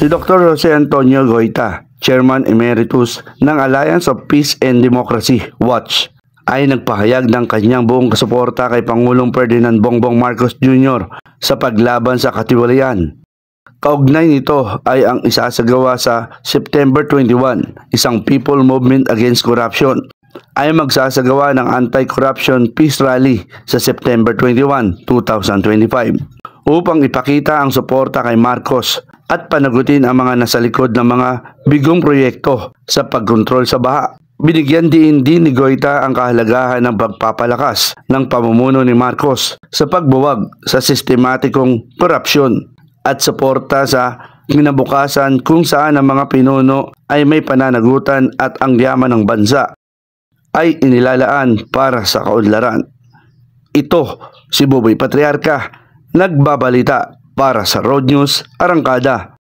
Si Dr. Jose Antonio Goyta, Chairman Emeritus ng Alliance of Peace and Democracy, Watch, ay nagpahayag ng kanyang buong suporta kay Pangulong Ferdinand Bongbong Marcos Jr. sa paglaban sa katiwalian. Kaugnay nito ay ang isasagawa sa September 21, isang People Movement Against Corruption ay magsasagawa ng Anti-Corruption Peace Rally sa September 21, 2025 upang ipakita ang suporta kay Marcos at panagutin ang mga nasa likod ng mga bigong proyekto sa pagkontrol sa baha. Binigyan din ni Goyta ang kahalagahan ng pagpapalakas ng pamumuno ni Marcos sa pagbuwag sa sistematikong korupsyon at suporta sa kinabukasan kung saan ang mga pinuno ay may pananagutan at ang yaman ng bansa ay inilalaan para sa kaunlaran. Ito si Buboy Patriarca, nagbabalita para sa Road News Arangkada.